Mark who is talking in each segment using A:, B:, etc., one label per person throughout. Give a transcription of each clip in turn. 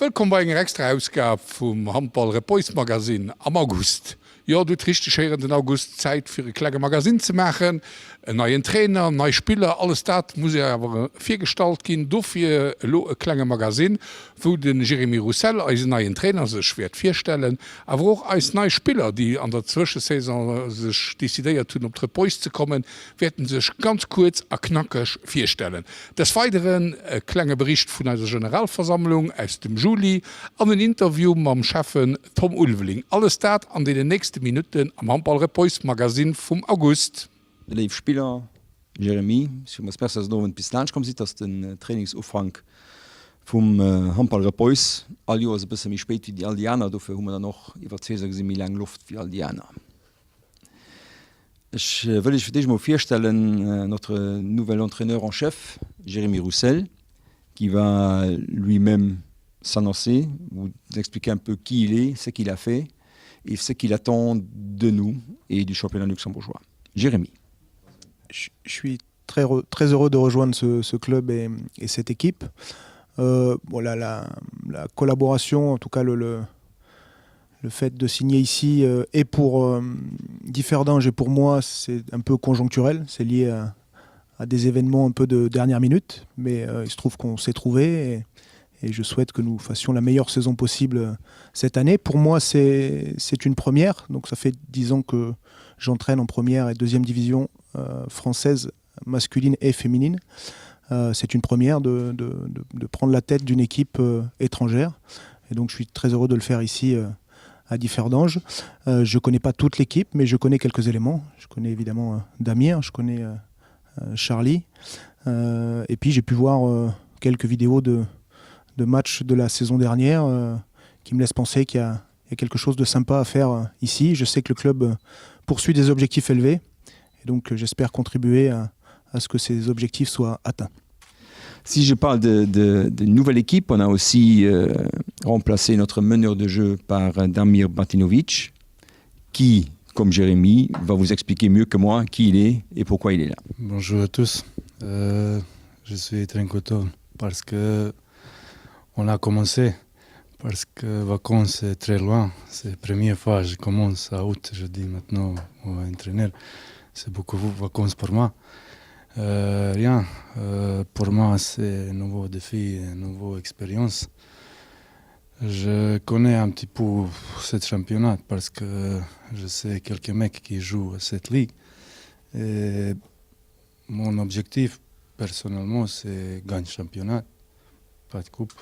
A: Willkommen bei einer extra Ausgabe vom Handball Repois Magazin am August. Ja, du richtig in den August Zeit für ein kleines Magazin zu machen. Einen neuen Trainer, neue Spieler, alles das muss ja aber viel Gestalt gehen. Dafür ein kleines Magazin, wo den Jeremy Roussel als neuen Trainer sich wird vorstellen, aber auch als neue Spieler, die an der Zwischensaison sich dezidiert tun, auf Repois zu kommen, werden sich ganz kurz und knackig vorstellen. Des Weiteren ein kleiner Bericht von einer Generalversammlung aus dem Juli, an ein Interview mit dem Chef Tom Ulveling. Alles das an den nächsten Minuten am Handball Repois Magazin vom August.
B: De leef Spieler Jeremy besser bis Lunch kom si ass den Trainingsufang vum Handball Repois. All Jo bis mi spéit wie die Aldianer, dofir hummer noch iwwer 10 mil lang Luft wie Aldianer. Ich will ich für dich mal vorstellen notre nouvel entraîneur en chef, Jeremy Roussel, qui va lui-même s'annoncer, vous expliquer un peu qui il est, ce qu'il a fait et ce qu'il attend de nous et du championnat luxembourgeois. Jérémy.
C: Je suis très heureux de rejoindre ce club et cette équipe. La collaboration, en tout cas le fait de signer ici et pour Differdange et pour moi, c'est un peu conjoncturel. C'est lié à des événements un peu de dernière minute, mais il se trouve qu'on s'est trouvé et je souhaite que nous fassions la meilleure saison possible cette année. Pour moi, c'est une première. Donc ça fait 10 ans que j'entraîne en première et deuxième division française, masculine et féminine. C'est une première de prendre la tête d'une équipe étrangère. Et donc je suis très heureux de le faire ici à Differdange. Je ne connais pas toute l'équipe, mais je connais quelques éléments. Je connais évidemment Damir, je connais Charlie. Et puis j'ai pu voir quelques vidéos de matchs de la saison dernière qui me laissent penser qu'il y a quelque chose de sympa à faire ici. Je sais que le club poursuit des objectifs élevés. Et donc j'espère contribuer à ce que ces objectifs soient atteints.
B: Si je parle de nouvelle équipe, on a aussi remplacé notre meneur de jeu par Damir Batinovic, qui, comme Jérémy, va vous expliquer mieux que moi qui il est et pourquoi il est là.
D: Bonjour à tous. Je suis très content parce que on a commencé. Parce que vacances c'est très loin. C'est la première fois que je commence à août. Je dis maintenant au entraîneur, c'est beaucoup de vacances pour moi. Rien. Pour moi, c'est un nouveau défi, une nouvelle expérience. Je connais un petit peu ce championnat parce que je sais quelques mecs qui jouent à cette ligue. Et mon objectif, personnellement, c'est gagner le championnat, pas de coupe.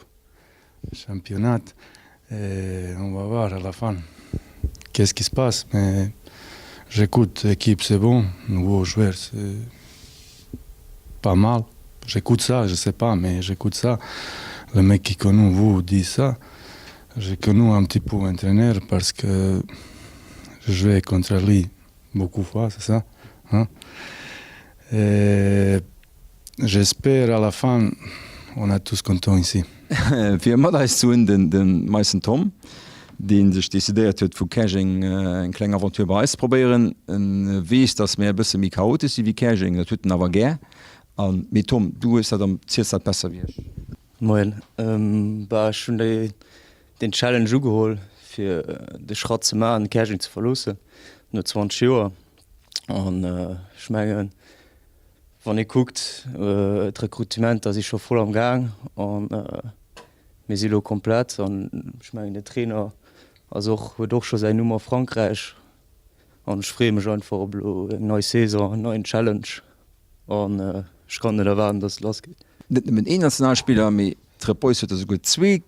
D: Championnat. Et on va voir à la fin qu'est-ce qui se passe. Mais j'écoute l'équipe, c'est bon. Nouveau joueur, c'est pas mal. J'écoute ça, je sais pas, mais j'écoute ça. Le mec qui connaît vous dit ça. J'ai connu un petit peu l'entraîneur parce que je jouais contre lui beaucoup de fois, c'est ça. Hein? Et j'espère à la fin, on est tous contents ici.
B: Wir mat zu den meisten Tom, den sech desideiert huet vu Caching en kleng Aventur beis probieren wees dats mé bësse mi chaotisch wie Caching, dat hueten awer gär. An mit Tom, du dat am Zielsat besser wiech.
E: Moin. Schon den Challenge ugeholl fir de Schratze Ma an Caching ze verlosse, no 20 Joer an schmengen. Wann ich guckt, das Rekrutiment, das ist schon voll am Gang und wir sind auch komplett. Und ich meine, der Trainer hat auch schon seine Nummer Frankreich. Und ich freue mich einfach auf eine neue Saison, eine neue Challenge. Und ich kann nicht erwarten, dass es losgeht.
B: Nicht mit einem Nationalspieler, aber Repois hat sogar 2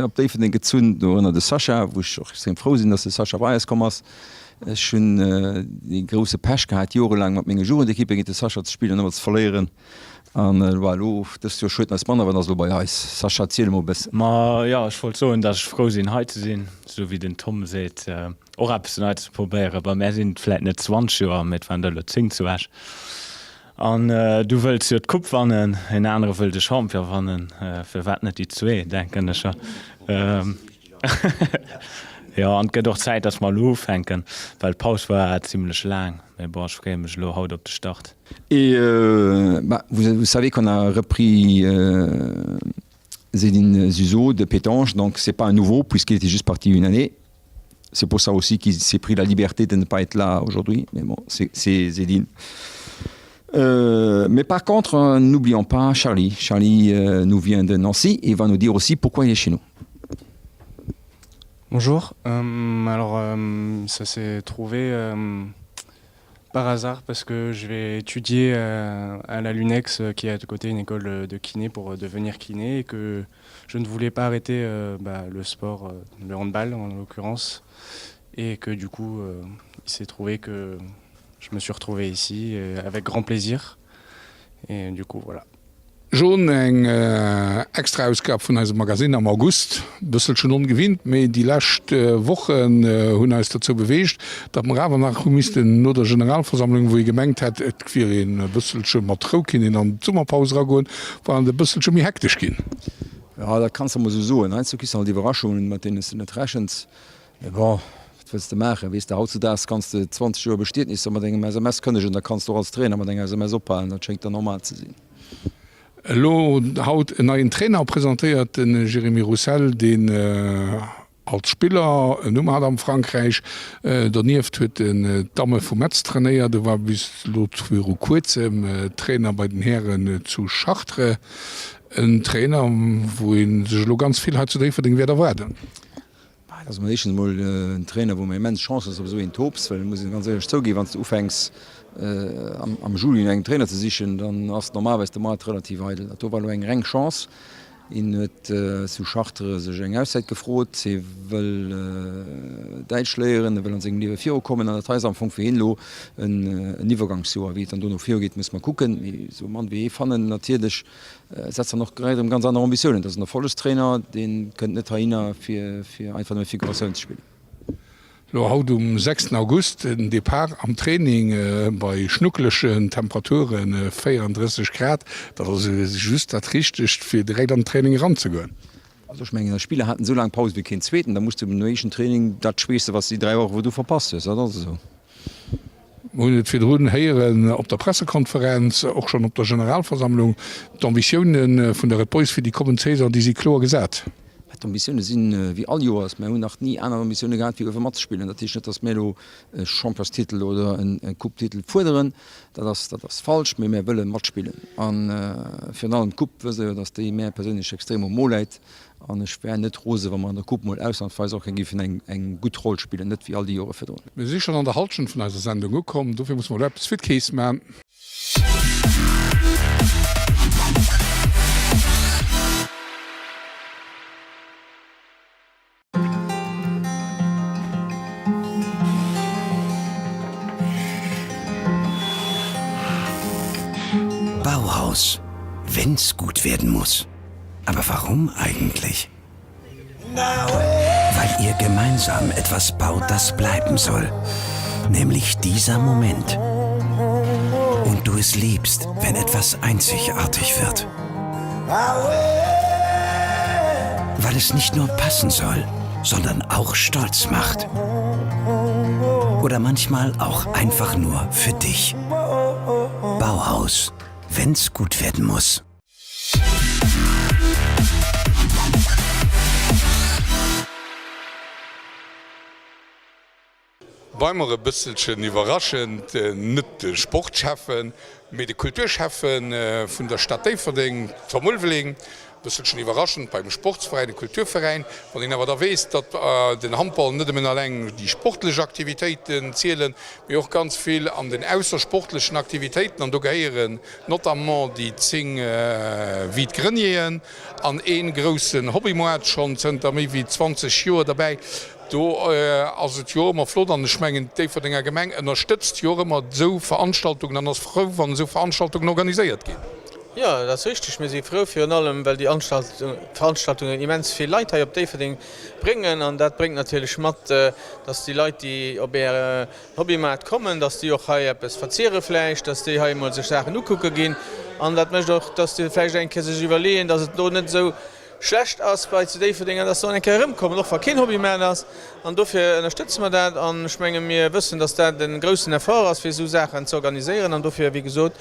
B: auf den gezogen, der Sascha, wo ich auch extrem froh bin, dass der Sascha rausgekommen ist. Schon die große Pech gehabt, jahrelang mit meiner Jugendéquipe gegen Sascha zu spielen und zu verlieren. Und das ist ja schön als Mann, wenn das so bei ist. Sascha, erzähl mal ein bisschen.
F: Ja, ich wollte sagen, dass ich froh bin, heute zu sehen, so wie den Tom sieht. Auch etwas Neues zu probieren, aber wir sind vielleicht nicht 20 Jahre mit, wenn der Luzing zu ist. Und du willst ja den Kopf wannen, ein anderer will den Champion wannen. Für was nicht die 2, denken ich schon. Ja, und geht doch Zeit, dass wir aufhängen, weil die Pause war ziemlich lang. Mais je freue mich haut auf den Start.
B: Et vous savez qu'on a repris Zedine Zuzo de pétanche, donc c'est pas un nouveau puisqu'il était juste parti une année. C'est pour ça aussi qu'il s'est pris la liberté de ne pas être là aujourd'hui, mais bon, c'est Zedine. Mais par contre, n'oublions pas Charlie. Charlie nous vient de Nancy et va nous dire aussi pourquoi il est chez nous.
G: Bonjour, ça s'est trouvé par hasard parce que je vais étudier à la Lunex qui est à côté une école de kiné pour devenir kiné et que je ne voulais pas arrêter le sport, le handball en l'occurrence, et que du coup il s'est trouvé que je me suis retrouvé ici avec grand plaisir et du coup voilà.
A: Schon eng extra Ausgab vun als Magasin am August bëssel schon ungewinnt, méi die lacht Wochen hunn als dazu bewecht, dat man rawer nach Humisten no der Generalversammlung, wo gemengt hat, et fir en bësselsche Matrokin an Zummerpaus ragoen, war an de bësselsche mi hektisch gin.
B: Ja, da kannst du so ki die Überraschungen mat net rächens du machen wie der haut das kannst du 20 Uhr besteht nicht SMS könne da kannst du als Trainer SMS ophalen, dat schenkt der normal zu sinn.
A: Lo haut en ein Trainer präsentiert den Jeremy Roussel, den als Spieler Nummer hat am Frankreich danieft huet den Dame vum Metz trainéiert, de war bis Lotfir kurzem Trainer bei den Herren zu Chartres, en Trainer, wo sech lo ganz viel hat zu verding wer werden.
B: Das ein Trainer, wo man immens Chance ist, so in Tops, weil muss ganz ehrlich zugeben, wenn du aufhängst, am Julien einen Trainer zu sichern, dann hast du normalerweise der Markt relativ heidel. Da war eine enge Chance. In hat zu Chartres sich eine Auszeit gefroht, sie will Deutsch lehren, will uns irgendwie 4 kommen, an der Treisamfang für ihn ein Übergangsjahr. Wie es dann noch 4 geht, muss man gucken. So man wie fanden natürlich, setzt er noch gerade ganz andere Ambitionen. Das ist ein volles Trainer, den könnte nicht Trainer für einfach eine Figuration zu spielen.
A: Lo haut 6. August den Depart am Training bei schnuckleschen Temperaturen 34 Grad, dat just dat richtig fir direkt am Training ranzugoen.
B: Also ich meine, Spieler hatten so lange Pause wie kein Zweiten, da musst du im neuen Training das schweste, was die 3 Wochen, wo du verpasst hast, oder so.
A: Fir Ruden heieren op der Pressekonferenz, auch schon op der Generalversammlung, d'Ambitionen vun der Repois fir die kommenden Caesar, die sie klar gesät.
B: Ambitionen sind wie all Jahres. Wir haben noch nie andere Ambitionen gehabt, wie auf Match spielen. Das ist nicht, dass wir Champions-Titel oder einen Cup-Titel fordern. Das ist falsch. Wir wollen Match spielen. Und für einen Cup wissen wir, dass die mehr persönlich extrem leid. Und ich wäre nicht rose, wenn man in der Cup mal ausnahmsweise auch eine gute Rolle spielen, nicht wie all die Jahre verdient.
A: Wir sind schon an der Halschen von unserer Sendung gekommen. Dafür muss man etwas fit Case machen.
H: Bauhaus, wenn's gut werden muss. Aber warum eigentlich? Weil ihr gemeinsam etwas baut, das bleiben soll. Nämlich dieser Moment. Und du es liebst, wenn etwas einzigartig wird. Weil es nicht nur passen soll, sondern auch stolz macht. Oder manchmal auch einfach nur für dich. Bauhaus. Wenn's gut werden muss.
A: Weimar ein bisschen überraschend, nicht die Sportschaffen, mit den Kulturschaffen von der Stadt Everding zur Mulveling. Ein bisschen überraschend beim Sportverein, dem Kulturverein, von denen aber da weiß, dass den Handball nicht mehr allein die sportlichen Aktivitäten zählen, wie auch ganz viel an den außersportlichen Aktivitäten. Und da gehören notamment die 10 Wiedgrenien an einen großen Hobbymarkt, schon sind da mehr wie 20 Jahre dabei. Also Jomer Flot an Schmengen vu denger Gemeng unterstützt Jomer so Veranstaltungen an Frau van so Veranstaltungen organisiert gehen.
I: Ja, das ist richtig. Wir sind froh für allem, weil die Veranstaltungen immens viel Leute auf Everding bringen. Und das bringt natürlich mit, dass die Leute, die auf ihr Hobbymarkt kommen, dass die auch etwas verzehren vielleicht, dass die mal sich Sachen angucken gehen. Und das möchte auch, dass die vielleicht sich überlegen, dass es doch nicht so schlecht ass bei zu déifer Dinge, dat so en Kerëmkommen noch war kein Hobby mehr ass an dofir unterstützen wir dat an schmenge mir wëssen, dats dat den grössen Erfahr ass fir so Sachen zu organisieren an dofir wie gesot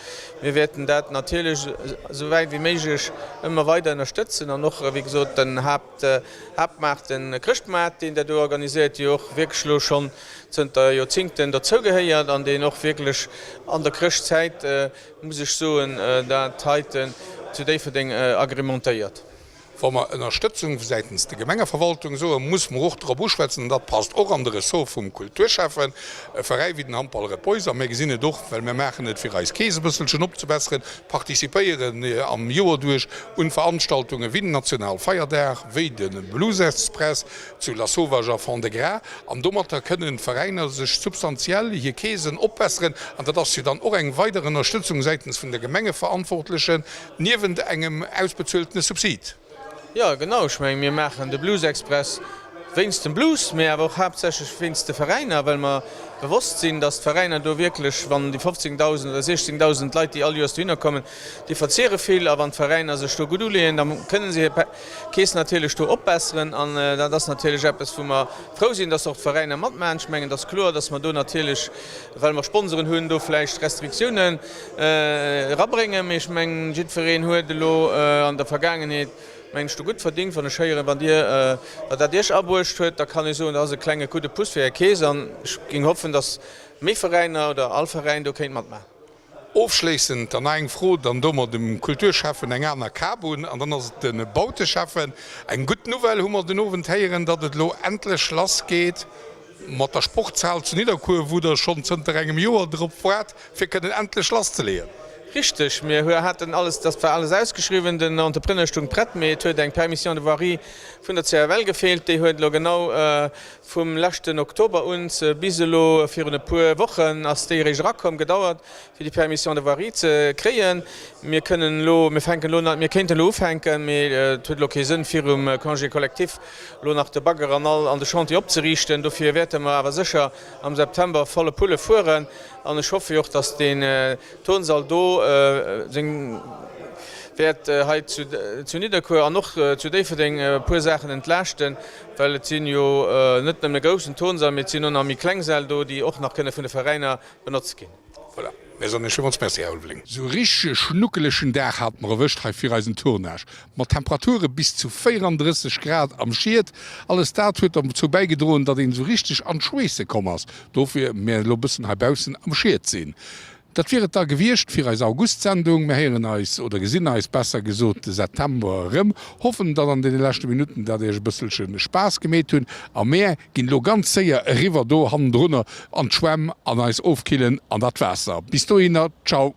I: wir werden dat natürlich soweit wie méigich immer weiter unterstützen an noch wie gesot den Hauptmacht den Christmarkt, den der du organisiert Joch wirklich schon der Jozinkten dazugeheiert, an den noch wirklich an der Christzeit muss ich so dat heiten zu déifer Dinge agreementéiert.
A: Wa man Unterstützung seitens der Gemengeverwaltung so muss man auch darüber schwätzen, dat passt auch an so vom Kulturschaffen Verein wie den Handball Repoiser mir gesinne doch, weil wir machen net für als Käsebüsselchen opzubessern, partizipieren am Joer durch und Veranstaltungen wie den National Feiertag, wie den Blues Express zu La Sauvage von de Gras. Am Dommerter können Vereine sich substanziell hier Käsen opbessern, an dass sie dann auch eng weitere Unterstützung seitens von der Gemengeverantwortlichen neben engem ausbezölten Subsid.
I: Ja genau, ich mein, wir machen den Blues Express wennst den Blues mehr aber auch hauptsächlich finste Vereine, weil man bewusst sind, dass Vereine da wirklich, wenn die 15.000 oder 16.000 Leute, die alle aus Wiener kommen, die verzehren viel, aber wenn Vereine sich gut lehnen, dann können sie Käse natürlich abbessern und das ist natürlich etwas, wo wir froh sind, dass auch Vereine mitmachen. Ich das ist klar, dass man da natürlich, weil wir Sponsoren haben, da vielleicht Restriktionen ranbringen. Ich meine, jeder Verein hat an der Vergangenheit meinst du gut verdient von der Scheiere wann dir dat Dich abwurcht huet, da kann ich so as kleine gute Puss fir Käse an ging hoffen, dass Mevereiner oder Allverein du kennt mat.
A: Aufschließend dann eng froh, dann dummer dem Kulturschaffen eng aner Kabun an dann ass den Baute schaffen. Eg gut Novel hummer den Owentheieren, dat et lo endlich Schloss geht. mat der Sportzahl zu Niederkur, wo der schon zu engem Joer drop fährt, fir den endlich Schloss zu lehen.
I: Richtig, wir hatten alles, das war alles ausgeschrieben, den Entrepreneurstung Brett mit eng Permission de Varie vun der CRL gefehlt, die huet genau vom letzten Oktober uns biselo für eine paar Wochen als die rakom gedauert für die Permission de Varie zu kreen. Wir können wir könnten aufhängen mit Sinn für Congé kollektiv lo nach der Bagger an der Chantier abzurichten. Dafür werden wir aber sicher am September volle Pulle fuhren. Und ich hoffe auch, dass den Tonsaal do wird zu Niederkur noch zu den paar Sachen entlasten, weil es sind ja nicht nur großen Tonsaal, mit sind noch mit Klangsaal do, die auch noch von den Vereinen benutzt gehen.
A: Voilà. So richsche schnuckeleschen Dach hat man erwischt fir Reisen Tournage. mat Temperature bis zu 34 Grad am Schiet, alles dat huet am zu beigedrohen, dat den so richtig an Schwese kommmers, dofir mehr Lobissen herbausen am Schiet sinn. Dat wäret da gewircht fir als Augustsendung mehirieren eis oder gesinn eis besser gesot September rëm, hoffen dat an den letzten Minuten dat ech bësselschen Spaß gemet hunn, a Meer ginn lo ganz séier River do han runnner an Schwemm an eis aufkillen an dat Wässer. Bis du hinnner, ciao.